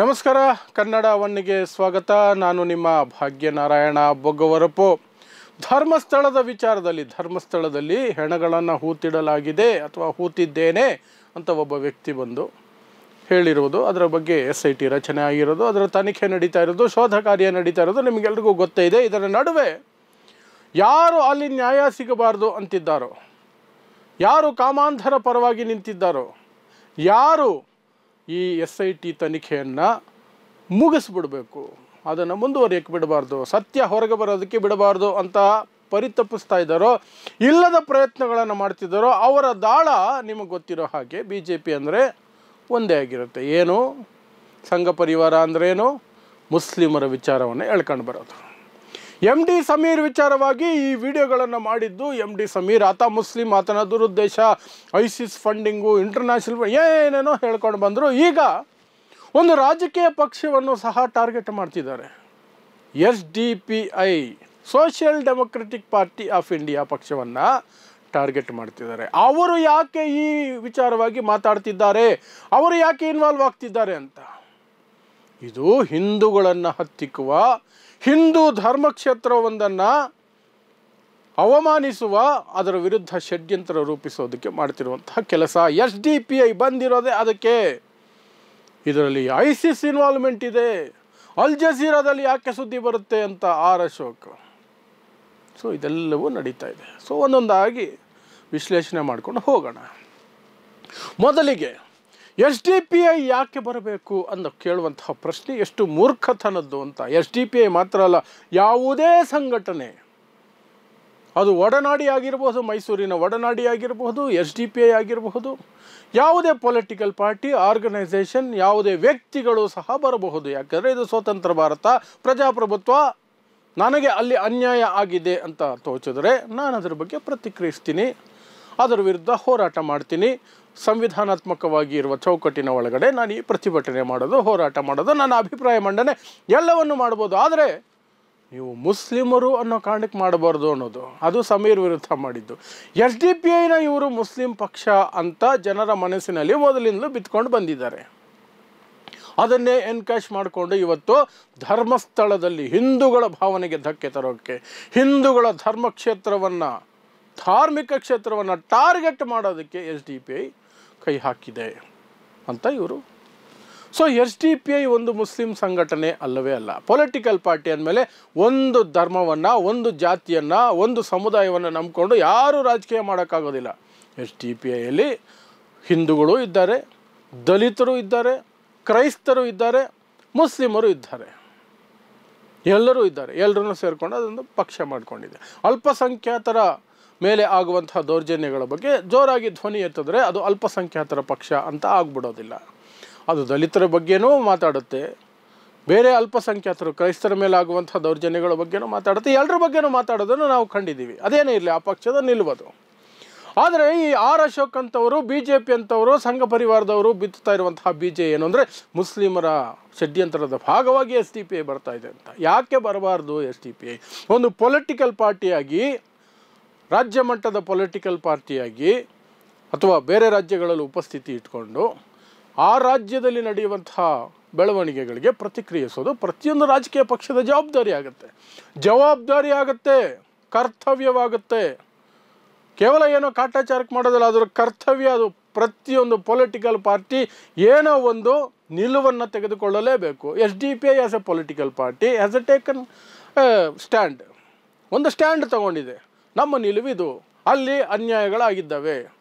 ನಮಸ್ಕಾರ ಕನ್ನಡ ಒನ್ನಿಗೆ ಸ್ವಾಗತ. ನಾನು ನಿಮ್ಮ ಭಾಗ್ಯನಾರಾಯಣ ಬೊಗ್ಗವರಪು. ಧರ್ಮಸ್ಥಳದಲ್ಲಿ ಹೆಣಗಳನ್ನು ಹೂತಿಡಲಾಗಿದೆ ಅಥವಾ ಹೂತಿದ್ದೇನೆ ಅಂತ ಒಬ್ಬ ವ್ಯಕ್ತಿ ಬಂದು ಹೇಳಿರುವುದು, ಅದರ ಬಗ್ಗೆ SIT ರಚನೆ ಆಗಿರೋದು, ಅದರ ತನಿಖೆ ನಡೀತಾ ಇರೋದು, ಶೋಧ ಕಾರ್ಯ ನಡೀತಾ ಇರೋದು ನಿಮಗೆಲ್ರಿಗೂ ಗೊತ್ತೇ ಇದೆ. ಇದರ ನಡುವೆ ಯಾರು ಅಲ್ಲಿ ನ್ಯಾಯ ಸಿಗಬಾರ್ದು ಅಂತಿದ್ದಾರೋ, ಯಾರು ಕಾಮಾಂಧರ ಪರವಾಗಿ ನಿಂತಿದ್ದಾರೋ, ಯಾರು ಈ SIT ತನಿಖೆಯನ್ನು ಮುಗಿಸ್ಬಿಡಬೇಕು, ಅದನ್ನು ಮುಂದುವರಿಯಕ್ಕೆ ಬಿಡಬಾರ್ದು, ಸತ್ಯ ಹೊರಗೆ ಬರೋದಕ್ಕೆ ಬಿಡಬಾರ್ದು ಅಂತ ಪರಿತಪಿಸ್ತಾ ಇದ್ದಾರೋ, ಇಲ್ಲದ ಪ್ರಯತ್ನಗಳನ್ನು ಮಾಡ್ತಿದ್ದಾರೋ ಅವರ ದಾಳ ನಿಮಗೆ ಗೊತ್ತಿರೋ ಹಾಗೆ BJP ಅಂದರೆ ಒಂದೇ ಆಗಿರುತ್ತೆ. ಏನು ಸಂಘ ಪರಿವಾರ ಅಂದ್ರೇನು? ಮುಸ್ಲಿಮರ ವಿಚಾರವನ್ನು ಎಳ್ಕೊಂಡು ಬರೋದು. MD ಸಮೀರ್ ವಿಚಾರವಾಗಿ ಈ ವಿಡಿಯೋಗಳನ್ನು ಮಾಡಿದ್ದು MD ಸಮೀರ್. ಆತ ಮುಸ್ಲಿಂ, ಆತನ ದುರುದ್ದೇಶ ISIS ಫಂಡಿಂಗು, ಇಂಟರ್ನ್ಯಾಷನಲ್ ಏನೇನೋ ಹೇಳ್ಕೊಂಡು ಬಂದರು. ಈಗ ಒಂದು ರಾಜಕೀಯ ಪಕ್ಷವನ್ನು ಸಹ ಟಾರ್ಗೆಟ್ ಮಾಡ್ತಿದ್ದಾರೆ. SDPI, social democratic party of India ಪಕ್ಷವನ್ನು ಟಾರ್ಗೆಟ್ ಮಾಡ್ತಿದ್ದಾರೆ. ಅವರು ಯಾಕೆ ಈ ವಿಚಾರವಾಗಿ ಮಾತಾಡ್ತಿದ್ದಾರೆ, ಅವರು ಯಾಕೆ ಇನ್ವಾಲ್ವ್ ಆಗ್ತಿದ್ದಾರೆ ಅಂತ. ಇದು ಹಿಂದೂಗಳನ್ನು ಹತ್ತಿಕ್ಕುವ, ಹಿಂದೂ ಧರ್ಮಕ್ಷೇತ್ರವೊಂದನ್ನು ಅವಮಾನಿಸುವ, ಅದರ ವಿರುದ್ಧ ಷಡ್ಯಂತ್ರ ರೂಪಿಸೋದಕ್ಕೆ ಮಾಡ್ತಿರುವಂತಹ ಕೆಲಸ. SDPI ಬಂದಿರೋದೇ ಅದಕ್ಕೆ. ಇದರಲ್ಲಿ ISIS ಇನ್ವಾಲ್ವ್ಮೆಂಟ್ ಇದೆ. ಅಲ್ ಜಜೀರಾದಲ್ಲಿ ಯಾಕೆ ಸುದ್ದಿ ಬರುತ್ತೆ ಅಂತ ಅಶೋಕ್. ಸೊ ಇದೆಲ್ಲವೂ ನಡೀತಾ ಇದೆ. ಸೊ ಒಂದೊಂದಾಗಿ ವಿಶ್ಲೇಷಣೆ ಮಾಡ್ಕೊಂಡು ಹೋಗೋಣ. ಮೊದಲಿಗೆ SDPI ಯಾಕೆ ಬರಬೇಕು ಅಂತ ಕೇಳುವಂತಹ ಪ್ರಶ್ನೆ ಎಷ್ಟು ಮೂರ್ಖತನದ್ದು ಅಂತ. SDPI ಮಾತ್ರ ಅಲ್ಲ, ಯಾವುದೇ ಸಂಘಟನೆ, ಅದು ಒಡನಾಡಿ ಆಗಿರಬಹುದು, ಮೈಸೂರಿನ ಒಡನಾಡಿ ಆಗಿರಬಹುದು, SDPI ಆಗಿರಬಹುದು, ಯಾವುದೇ ಪೊಲಿಟಿಕಲ್ ಪಾರ್ಟಿ, ಆರ್ಗನೈಸೇಷನ್, ಯಾವುದೇ ವ್ಯಕ್ತಿಗಳು ಸಹ ಬರಬಹುದು. ಯಾಕಂದರೆ ಇದು ಸ್ವತಂತ್ರ ಭಾರತ, ಪ್ರಜಾಪ್ರಭುತ್ವ. ನನಗೆ ಅಲ್ಲಿ ಅನ್ಯಾಯ ಆಗಿದೆ ಅಂತ ತೋಚಿದ್ರೆ ನಾನು ಅದರ ಬಗ್ಗೆ ಪ್ರತಿಕ್ರಿಯಿಸ್ತೀನಿ, ಅದರ ವಿರುದ್ಧ ಹೋರಾಟ ಮಾಡ್ತೀನಿ. ಸಂವಿಧಾನಾತ್ಮಕವಾಗಿ ಇರುವ ಚೌಕಟ್ಟಿನ ಒಳಗಡೆ ನಾನು ಈ ಪ್ರತಿಭಟನೆ ಮಾಡೋದು, ಹೋರಾಟ ಮಾಡೋದು, ನನ್ನ ಅಭಿಪ್ರಾಯ ಮಂಡನೆ ಎಲ್ಲವನ್ನು ಮಾಡ್ಬೋದು. ಆದರೆ ನೀವು ಮುಸ್ಲಿಮರು ಅನ್ನೋ ಕಾರಣಕ್ಕೆ ಮಾಡಬಾರ್ದು ಅನ್ನೋದು, ಅದು ಸಮೀರ್ ವಿರುದ್ಧ ಮಾಡಿದ್ದು. SDPIನ ಇವರು ಮುಸ್ಲಿಂ ಪಕ್ಷ ಅಂತ ಜನರ ಮನಸ್ಸಿನಲ್ಲಿ ಮೊದಲಿಂದಲೂ ಬಿತ್ಕೊಂಡು ಬಂದಿದ್ದಾರೆ. ಅದನ್ನೇ ಎನ್ಕ್ಯಾಶ್ ಮಾಡಿಕೊಂಡು ಇವತ್ತು ಧರ್ಮಸ್ಥಳದಲ್ಲಿ ಹಿಂದೂಗಳ ಭಾವನೆಗೆ ಧಕ್ಕೆ ತರೋಕ್ಕೆ, ಹಿಂದೂಗಳ ಧರ್ಮಕ್ಷೇತ್ರವನ್ನು, ಧಾರ್ಮಿಕ ಕ್ಷೇತ್ರವನ್ನು ಟಾರ್ಗೆಟ್ ಮಾಡೋದಕ್ಕೆ SDPI ಕೈ ಹಾಕಿದೆ ಅಂತ ಇವರು. ಸೊ SDPI ಒಂದು ಮುಸ್ಲಿಂ ಸಂಘಟನೆ ಅಲ್ಲವೇ ಅಲ್ಲ. ಪೊಲಿಟಿಕಲ್ ಪಾರ್ಟಿ ಅಂದಮೇಲೆ ಒಂದು ಧರ್ಮವನ್ನು, ಒಂದು ಜಾತಿಯನ್ನು, ಒಂದು ಸಮುದಾಯವನ್ನು ನಂಬಿಕೊಂಡು ಯಾರೂ ರಾಜಕೀಯ ಮಾಡೋಕ್ಕಾಗೋದಿಲ್ಲ. SDPIಯಲ್ಲಿ ಹಿಂದೂಗಳು ಇದ್ದಾರೆ, ದಲಿತರು ಇದ್ದಾರೆ, ಕ್ರೈಸ್ತರು ಇದ್ದಾರೆ, ಮುಸ್ಲಿಮರು ಇದ್ದಾರೆ, ಎಲ್ಲರೂ ಇದ್ದಾರೆ. ಎಲ್ಲರೂ ಸೇರಿಕೊಂಡು ಅದೊಂದು ಪಕ್ಷ ಮಾಡಿಕೊಂಡಿದೆ. ಅಲ್ಪಸಂಖ್ಯಾತರ ಮೇಲೆ ಆಗುವಂತಹ ದೌರ್ಜನ್ಯಗಳ ಬಗ್ಗೆ ಜೋರಾಗಿ ಧ್ವನಿ ಎತ್ತಿದ್ರೆ ಅದು ಅಲ್ಪಸಂಖ್ಯಾತರ ಪಕ್ಷ ಅಂತ ಆಗ್ಬಿಡೋದಿಲ್ಲ. ಅದು ದಲಿತರ ಬಗ್ಗೆನೂ ಮಾತಾಡುತ್ತೆ, ಬೇರೆ ಅಲ್ಪಸಂಖ್ಯಾತರು ಕ್ರೈಸ್ತರ ಮೇಲೆ ಆಗುವಂಥ ದೌರ್ಜನ್ಯಗಳ ಬಗ್ಗೆನೂ ಮಾತಾಡುತ್ತೆ, ಎಲ್ಲರ ಬಗ್ಗೆನೂ ಮಾತಾಡೋದನ್ನು ನಾವು ಕಂಡಿದ್ದೀವಿ. ಅದೇನೇ ಇರಲಿ, ಆ ಪಕ್ಷದ ನಿಲುವುದು. ಆದರೆ ಈ ಅಶೋಕ್ ಅಂತವರು, BJP ಅಂತವರು, ಸಂಘ ಪರಿವಾರದವರು ಬಿತ್ತುತ್ತಾ ಇರುವಂತಹ ಬೀಜ ಏನು ಅಂದರೆ ಮುಸ್ಲಿಮರ ಷಡ್ಯಂತ್ರದ ಭಾಗವಾಗಿ SDPI ಬರ್ತಾ ಇದೆ ಅಂತ. ಯಾಕೆ ಬರಬಾರ್ದು SDPI? ಒಂದು ಪೊಲಿಟಿಕಲ್ ಪಾರ್ಟಿಯಾಗಿ, ರಾಜ್ಯ ಮಟ್ಟದ ಪೊಲಿಟಿಕಲ್ ಪಾರ್ಟಿಯಾಗಿ ಅಥವಾ ಬೇರೆ ರಾಜ್ಯಗಳಲ್ಲಿ ಉಪಸ್ಥಿತಿ ಇಟ್ಕೊಂಡು ಆ ರಾಜ್ಯದಲ್ಲಿ ನಡೆಯುವಂತಹ ಬೆಳವಣಿಗೆಗಳಿಗೆ ಪ್ರತಿಕ್ರಿಯಿಸೋದು ಪ್ರತಿಯೊಂದು ರಾಜಕೀಯ ಪಕ್ಷದ ಜವಾಬ್ದಾರಿ ಆಗುತ್ತೆ, ಕರ್ತವ್ಯವಾಗುತ್ತೆ. ಕೇವಲ ಏನೋ ಕಾಟಾಚಾರಕ್ಕೆ ಮಾಡೋದಲ್ಲ, ಅದರ ಕರ್ತವ್ಯ. ಅದು ಪ್ರತಿಯೊಂದು ಪೊಲಿಟಿಕಲ್ ಪಾರ್ಟಿ ಏನೋ ಒಂದು ನಿಲುವನ್ನು ತೆಗೆದುಕೊಳ್ಳಲೇಬೇಕು. SDPI as A political party has A taken stand, ಒಂದು ಸ್ಟ್ಯಾಂಡ್ ತಗೊಂಡಿದೆ. ನಮ್ಮ ನಿಲುವಿದು. ಅಲ್ಲಿ ಅನ್ಯಾಯಗಳಾಗಿದ್ದಾವೆ,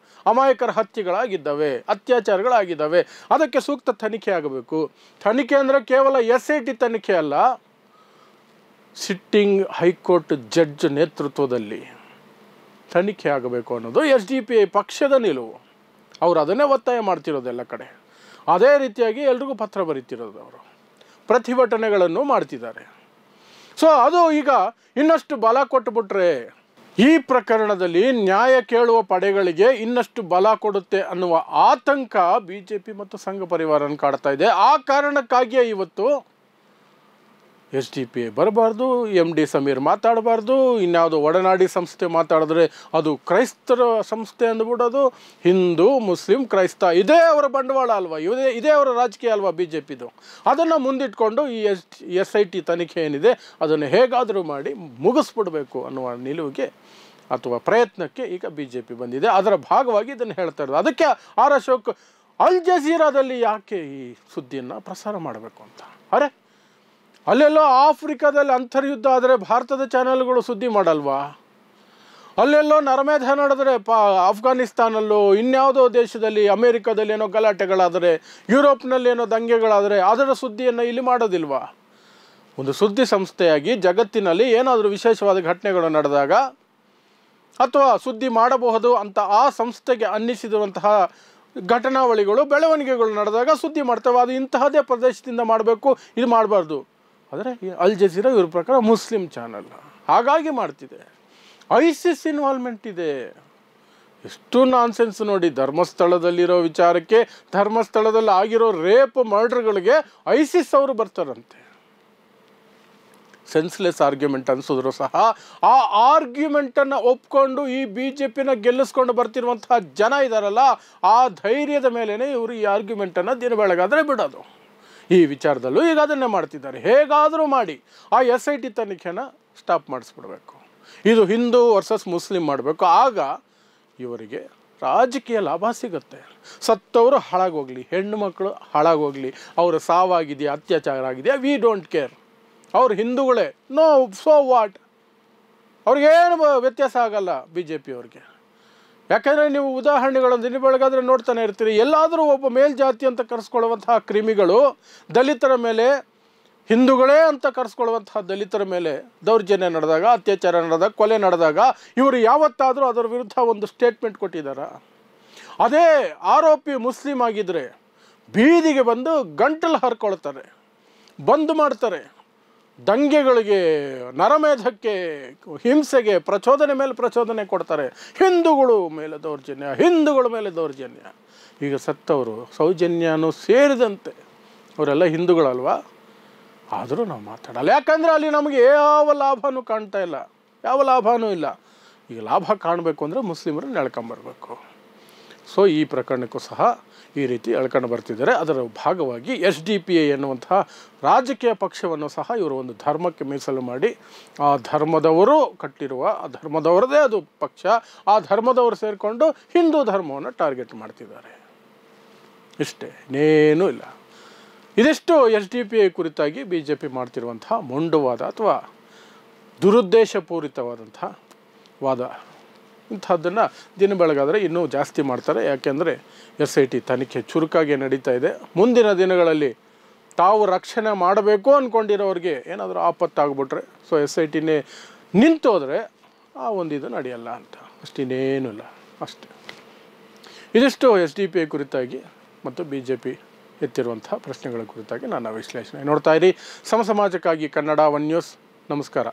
ಅಮಾಯಕರ ಹತ್ಯೆಗಳಾಗಿದ್ದಾವೆ, ಅತ್ಯಾಚಾರಗಳಾಗಿದ್ದಾವೆ, ಅದಕ್ಕೆ ಸೂಕ್ತ ತನಿಖೆ ಆಗಬೇಕು. ತನಿಖೆ ಅಂದರೆ ಕೇವಲ SIT ತನಿಖೆ ಅಲ್ಲ, ಸಿಟ್ಟಿಂಗ್ ಹೈಕೋರ್ಟ್ ಜಡ್ಜ್ ನೇತೃತ್ವದಲ್ಲಿ ತನಿಖೆ ಆಗಬೇಕು ಅನ್ನೋದು SDPI ಪಕ್ಷದ ನಿಲುವು. ಅವರು ಅದನ್ನೇ ಒತ್ತಾಯ ಮಾಡ್ತಿರೋದೆಲ್ಲ ಕಡೆ. ಅದೇ ರೀತಿಯಾಗಿ ಎಲ್ರಿಗೂ ಪತ್ರ ಬರೀತಿರೋದು, ಅವರು ಪ್ರತಿಭಟನೆಗಳನ್ನು ಮಾಡ್ತಿದ್ದಾರೆ. ಸೊ ಅದು ಈಗ ಇನ್ನಷ್ಟು ಬಲ ಕೊಟ್ಟುಬಿಟ್ರೆ ಈ ಪ್ರಕರಣದಲ್ಲಿ ನ್ಯಾಯ ಕೇಳುವ ಪಡೆಗಳಿಗೆ ಇನ್ನಷ್ಟು ಬಲ ಕೊಡುತ್ತೆ ಅನ್ನುವ ಆತಂಕ BJP ಮತ್ತು ಸಂಘ ಪರಿವಾರನ ಕಾಡ್ತಾ ಇದೆ. ಆ ಕಾರಣಕ್ಕಾಗಿಯೇ ಇವತ್ತು SDPI ಬರಬಾರ್ದು, MD ಸಮೀರ್ ಮಾತಾಡಬಾರ್ದು, ಇನ್ಯಾವುದೋ ಒಡನಾಡಿ ಸಂಸ್ಥೆ ಮಾತಾಡಿದ್ರೆ ಅದು ಕ್ರೈಸ್ತರ ಸಂಸ್ಥೆ ಅಂದ್ಬಿಡೋದು. ಹಿಂದೂ, ಮುಸ್ಲಿಂ, ಕ್ರೈಸ್ತ ಇದೇ ಅವರ ಬಂಡವಾಳ ಅಲ್ವಾ, ಇದೇ ಅವರ ರಾಜಕೀಯ ಅಲ್ವಾ BJPದು. ಅದನ್ನು ಮುಂದಿಟ್ಕೊಂಡು ಈ SIT ತನಿಖೆ ಏನಿದೆ ಅದನ್ನು ಹೇಗಾದರೂ ಮಾಡಿ ಮುಗಿಸ್ಬಿಡ್ಬೇಕು ಅನ್ನುವ ನಿಲುವಿಗೆ ಅಥವಾ ಪ್ರಯತ್ನಕ್ಕೆ ಈಗ BJP ಬಂದಿದೆ. ಅದರ ಭಾಗವಾಗಿ ಇದನ್ನು ಹೇಳ್ತಾ ಇರೋದು. ಅದಕ್ಕೆ ಆರ್ ಅಶೋಕ್ ಅಲ್ ಜಜೀರಾದಲ್ಲಿ ಯಾಕೆ ಈ ಸುದ್ದಿಯನ್ನು ಪ್ರಸಾರ ಮಾಡಬೇಕು ಅಂತ. ಅರೆ ಅಲ್ಲೆಲ್ಲೋ ಆಫ್ರಿಕಾದಲ್ಲಿ ಅಂತರ್ಯುದ್ಧ ಆದರೆ ಭಾರತದ ಚಾನೆಲ್ಗಳು ಸುದ್ದಿ ಮಾಡಲ್ವಾ? ಅಲ್ಲೆಲ್ಲೋ ನರಮೇಧ ನಡೆದರೆ ಅಫ್ಘಾನಿಸ್ತಾನಲ್ಲೋ ಇನ್ಯಾವುದೋ ದೇಶದಲ್ಲಿ, ಅಮೇರಿಕಾದಲ್ಲಿ ಏನೋ ಗಲಾಟೆಗಳಾದರೆ, ಯುರೋಪ್ನಲ್ಲಿ ಏನೋ ದಂಗೆಗಳಾದರೆ ಅದರ ಸುದ್ದಿಯನ್ನು ಇಲ್ಲಿ ಮಾಡೋದಿಲ್ವಾ? ಒಂದು ಸುದ್ದಿ ಸಂಸ್ಥೆಯಾಗಿ ಜಗತ್ತಿನಲ್ಲಿ ಏನಾದರೂ ವಿಶೇಷವಾದ ಘಟನೆಗಳು ನಡೆದಾಗ ಅಥವಾ ಸುದ್ದಿ ಮಾಡಬಹುದು ಅಂತ ಆ ಸಂಸ್ಥೆಗೆ ಅನ್ನಿಸಿರುವಂತಹ ಘಟನಾವಳಿಗಳು, ಬೆಳವಣಿಗೆಗಳು ನಡೆದಾಗ ಸುದ್ದಿ ಮಾಡ್ತೇವೆ. ಅದು ಇಂತಹದೇ ಪ್ರದೇಶದಿಂದ ಮಾಡಬೇಕು, ಇದು ಮಾಡಬಾರ್ದು. ಆದರೆ ಅಲ್ ಜಜೀರಾ ಇವ್ರ ಪ್ರಕಾರ ಮುಸ್ಲಿಂ ಚಾನಲ್, ಹಾಗಾಗಿ ಮಾಡ್ತಿದೆ. ISIS ಇನ್ವಾಲ್ವ್ಮೆಂಟ್ ಇದೆ. ಎಷ್ಟು ನಾನ್ಸೆನ್ಸ್ ನೋಡಿ. ಧರ್ಮಸ್ಥಳದಲ್ಲಿರೋ ವಿಚಾರಕ್ಕೆ, ಧರ್ಮಸ್ಥಳದಲ್ಲಿ ಆಗಿರೋ ರೇಪ್ ಮರ್ಡರ್ಗಳಿಗೆ ISIS ಅವರು ಬರ್ತಾರಂತೆ. ಸೆನ್ಸ್ಲೆಸ್ ಆರ್ಗ್ಯುಮೆಂಟ್ ಅನಿಸಿದ್ರು ಸಹ ಆ ಆರ್ಗ್ಯುಮೆಂಟನ್ನು ಒಪ್ಕೊಂಡು ಈ BJPನ ಗೆಲ್ಲಿಸ್ಕೊಂಡು ಬರ್ತಿರುವಂತಹ ಜನ ಇದ್ದಾರಲ್ಲ, ಆ ಧೈರ್ಯದ ಮೇಲೇ ಇವರು ಈ ಆರ್ಗ್ಯುಮೆಂಟನ್ನು ದಿನ ಬೆಳಗಾದರೆ ಬಿಡೋದು. ಈ ವಿಚಾರದಲ್ಲೂ ಈಗ ಅದನ್ನೇ ಮಾಡ್ತಿದ್ದಾರೆ. ಹೇಗಾದರೂ ಮಾಡಿ ಆ SIT ತನಿಖೆನ ಸ್ಟಾಪ್ ಮಾಡಿಸ್ಬಿಡ್ಬೇಕು. ಇದು ಹಿಂದೂ ವರ್ಸಸ್ ಮುಸ್ಲಿಂ ಮಾಡಬೇಕು. ಆಗ ಇವರಿಗೆ ರಾಜಕೀಯ ಲಾಭ ಸಿಗುತ್ತೆ. ಸತ್ತವರು ಹಾಳಾಗೋಗಲಿ, ಹೆಣ್ಣು ಮಕ್ಕಳು ಹಾಳಾಗೋಗಲಿ, ಅವರ ಸಾವಾಗಿದೆಯಾ, ಅತ್ಯಾಚಾರ ಆಗಿದೆಯಾ, ವಿ ಡೋಂಟ್ ಕೇರ್. ಅವ್ರು ಹಿಂದೂಗಳೇ, ನೋ, ಸೋ ವಾಟ್, ಅವ್ರಿಗೇನು ವ್ಯತ್ಯಾಸ ಆಗಲ್ಲ BJP ಅವ್ರಿಗೆ. ಯಾಕೆಂದರೆ ನೀವು ಉದಾಹರಣೆಗಳನ್ನು ದಿನ ಬೆಳಗಾದರೆ ನೋಡ್ತಾನೆ ಇರ್ತೀರಿ. ಎಲ್ಲಾದರೂ ಒಬ್ಬ ಮೇಲ್ಜಾತಿ ಅಂತ ಕರೆಸ್ಕೊಳ್ಳುವಂತಹ ಕ್ರಿಮಿಗಳು ದಲಿತರ ಮೇಲೆ, ಹಿಂದೂಗಳೇ ಅಂತ ಕರೆಸ್ಕೊಳ್ಳುವಂತಹ ದಲಿತರ ಮೇಲೆ ದೌರ್ಜನ್ಯ ನಡೆದಾಗ, ಅತ್ಯಾಚಾರ ನಡೆದಾಗ, ಕೊಲೆ ನಡೆದಾಗ ಇವರು ಯಾವತ್ತಾದರೂ ಅದರ ವಿರುದ್ಧ ಒಂದು ಸ್ಟೇಟ್ಮೆಂಟ್ ಕೊಟ್ಟಿದ್ದಾರಾ? ಅದೇ ಆರೋಪಿ ಮುಸ್ಲಿಂ ಆಗಿದ್ದರೆ ಬೀದಿಗೆ ಬಂದು ಗಂಟಲು ಹರ್ಕೊಳ್ತಾರೆ, ಬಂದ್ ಮಾಡ್ತಾರೆ, ದಂಗೆಗಳಿಗೆ, ನರಮೇಧಕ್ಕೆ, ಹಿಂಸೆಗೆ, ಪ್ರಚೋದನೆ ಮೇಲೆ ಪ್ರಚೋದನೆ ಕೊಡ್ತಾರೆ. ಹಿಂದೂಗಳು ಮೇಲೆ ದೌರ್ಜನ್ಯ, ಹಿಂದೂಗಳ ಮೇಲೆ ದೌರ್ಜನ್ಯ. ಈಗ ಸತ್ತವರು ಸೌಜನ್ಯನೂ ಸೇರಿದಂತೆ ಅವರೆಲ್ಲ ಹಿಂದೂಗಳಲ್ವಾ? ಆದರೂ ನಾವು ಮಾತಾಡಲ್ಲ. ಯಾಕಂದರೆ ಅಲ್ಲಿ ನಮಗೆ ಯಾವ ಲಾಭನೂ ಕಾಣ್ತಾ ಇಲ್ಲ, ಯಾವ ಲಾಭನೂ ಇಲ್ಲ. ಈಗ ಲಾಭ ಕಾಣಬೇಕು ಅಂದರೆ ಮುಸ್ಲಿಮರನ್ನು ಎಳ್ಕೊಂಬರ್ಬೇಕು. ಸೊ ಈ ಪ್ರಕರಣಕ್ಕೂ ಸಹ ಈ ರೀತಿ ಎಳ್ಕೊಂಡು ಬರ್ತಿದ್ದಾರೆ. ಅದರ ಭಾಗವಾಗಿ SDPI ಎನ್ನುವಂತಹ ರಾಜಕೀಯ ಪಕ್ಷವನ್ನು ಸಹ ಇವರು ಒಂದು ಧರ್ಮಕ್ಕೆ ಮೀಸಲು ಮಾಡಿ, ಆ ಧರ್ಮದವರು ಕಟ್ಟಿರುವ, ಆ ಧರ್ಮದವರದೇ ಅದು ಪಕ್ಷ, ಆ ಧರ್ಮದವರು ಸೇರಿಕೊಂಡು ಹಿಂದೂ ಧರ್ಮವನ್ನು ಟಾರ್ಗೆಟ್ ಮಾಡ್ತಿದ್ದಾರೆ. ಇಷ್ಟೇ, ಇನ್ನೇನೂ ಇಲ್ಲ. ಇದಿಷ್ಟು SDPI ಕುರಿತಾಗಿ BJP ಮಾಡ್ತಿರುವಂತಹ ಮೊಂಡುವಾದ ಅಥವಾ ದುರುದ್ದೇಶಪೂರಿತವಾದಂತಹ ವಾದ. ಇಂಥದ್ದನ್ನು ದಿನ ಬೆಳಗಾದರೆ ಇನ್ನೂ ಜಾಸ್ತಿ ಮಾಡ್ತಾರೆ. ಯಾಕೆಂದರೆ SIT ತನಿಖೆ ಚುರುಕಾಗಿ ನಡೀತಾ ಇದೆ. ಮುಂದಿನ ದಿನಗಳಲ್ಲಿ ತಾವು ರಕ್ಷಣೆ ಮಾಡಬೇಕು ಅಂದ್ಕೊಂಡಿರೋರಿಗೆ ಏನಾದರೂ ಆಪತ್ತಾಗ್ಬಿಟ್ರೆ, ಸೊ SITನೇ ನಿಂತೋದ್ರೆ ಆ ಇದು ನಡೆಯಲ್ಲ ಅಂತ. ಅಷ್ಟಿನ್ನೇನೂ ಇಲ್ಲ, ಅಷ್ಟೇ. ಇದಿಷ್ಟು SDPI ಕುರಿತಾಗಿ ಮತ್ತು BJP ಎತ್ತಿರುವಂತಹ ಪ್ರಶ್ನೆಗಳ ಕುರಿತಾಗಿ ನನ್ನ ವಿಶ್ಲೇಷಣೆ. ನೋಡ್ತಾ ಇರಿ ಸಮಾಜಕ್ಕಾಗಿ ಕನ್ನಡ 1 ನ್ಯೂಸ್. ನಮಸ್ಕಾರ.